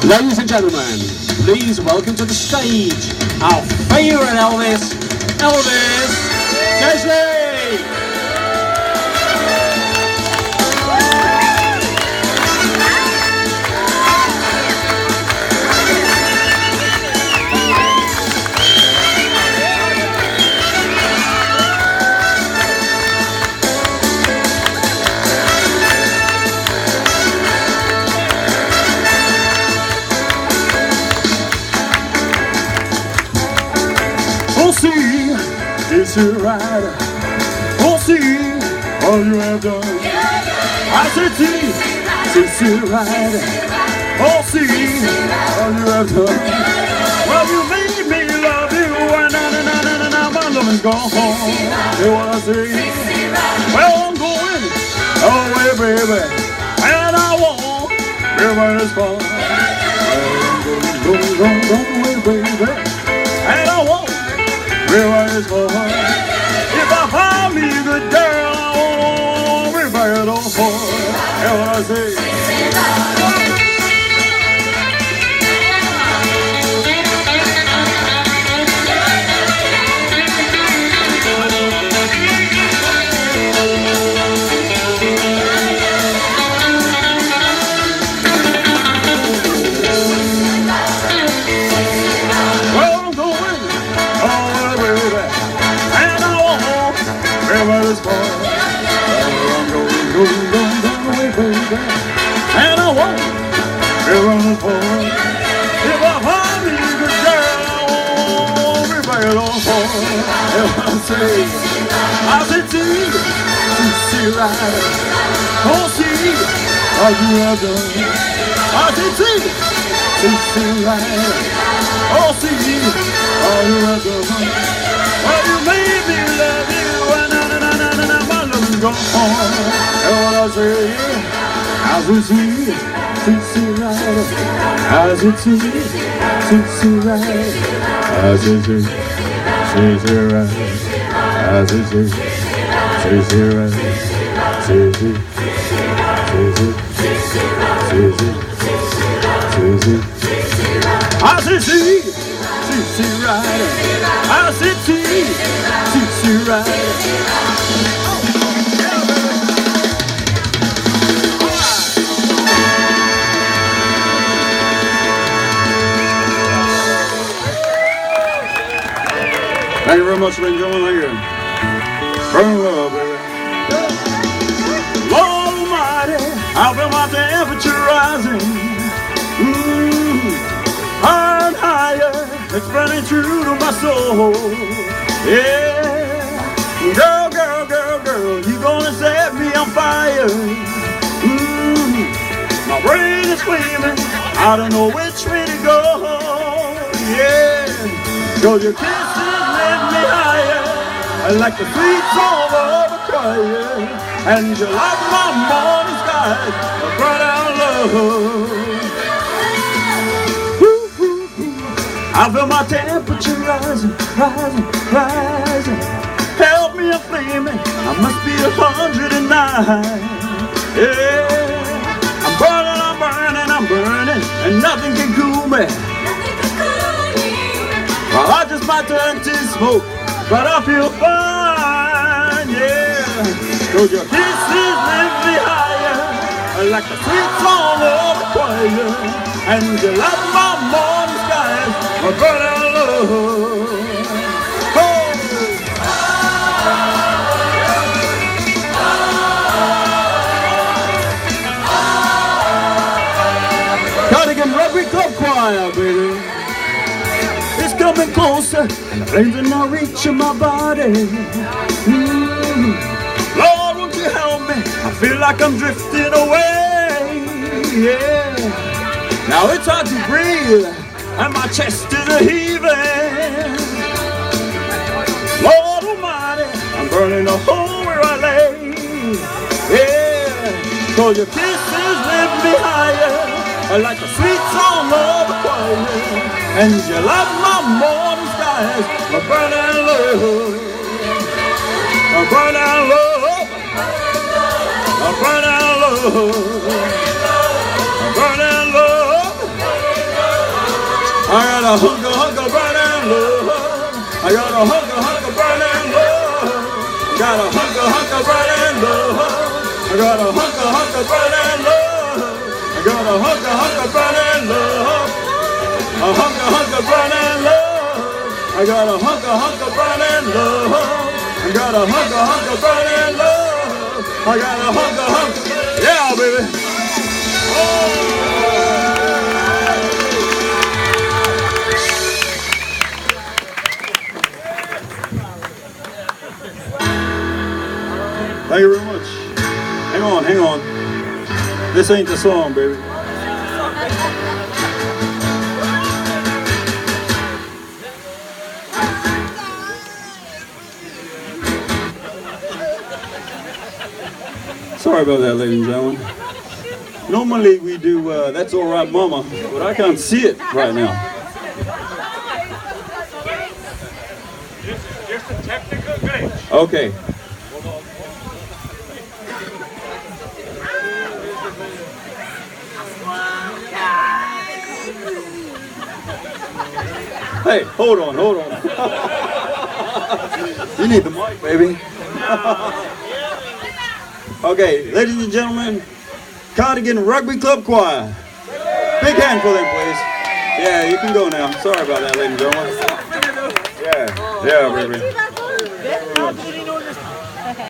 Ladies and gentlemen, please welcome to the stage our favourite Elvis, Elvis Presley! Oh, see, it's your ride. Oh, see, all you have done. I said, see, it's your ride. Oh, see, all you have done. Well, you made me love you, and now my love is gone. Hear what I say? Well, I'm going away, baby, and I won't be right as far. Well, I'm going away, baby, and I won't. Realize for her. If I find me a good girl, I won't be back on for her. Hear what I say? Everybody's for I'm going away, baby, and I won't be running for it. If I find me a good girl, I won't be back on for it. If I say, see, right, oh, see, all you have done. I say, see, right, oh, see, all you have done. Well, you made me love you. Go on, what I say, as it is, right, as it is, right, as it is, right, as it is, right, as it is, right, as it is, right. Thank you very much for enjoying here. Burn love, baby. Lord Almighty, I feel my temperature rising. Higher and higher, it's burning true to my soul. Yeah, girl, girl, girl, girl, you gonna set me on fire. My brain is screaming, I don't know which way to go. Yeah, 'cause your kisses lift me higher, I like the sweet song of a choir, and you like my morning skies, a bright out love. I feel my temperature rising, rising, rising. Help me, I'm flaming, I must be 109. Yeah, I'm burning, I'm burning, I'm burning, and nothing can cool me. Well, I just might turn to smoke, but I feel fine, yeah. 'Cause your kisses lift me higher, like the sweet song of a choir, and you light my morning skies, my burning love. Oh. Cardigan Rugby Club Choir, baby. It's coming closer, and the flames are now reaching my body. Lord, won't you help me? I feel like I'm drifting away. Yeah. Now it's hard to breathe, and my chest is a heaving. Lord Almighty, I'm burning a hole where I lay. Yeah. 'Cause your kisses lift me higher, like a sweet song of a choir, and you light my morning skies, my burning love, my burning love, my burning love, my burning love. got a hunk of burning love. I got a hunk of burning love. Got a hunk of burning love. I got a hunk of burning love. I got a hunk of burning love. A hunk of burning love. I got a hunk of burning love. I got a hunk of burning love. I got a hunk. Yeah, baby. Thank you very much. Hang on. This ain't the song, baby. Sorry about that, ladies and gentlemen. Normally we do That's All Right Mama, but I can't see it right now. Just a technical glitch. Okay. Hey, hold on. You need the mic, baby. Okay, ladies and gentlemen, Cardigan Rugby Club Choir. Big hand for them, please. Yeah, you can go now. Sorry about that, ladies and gentlemen. Yeah, baby.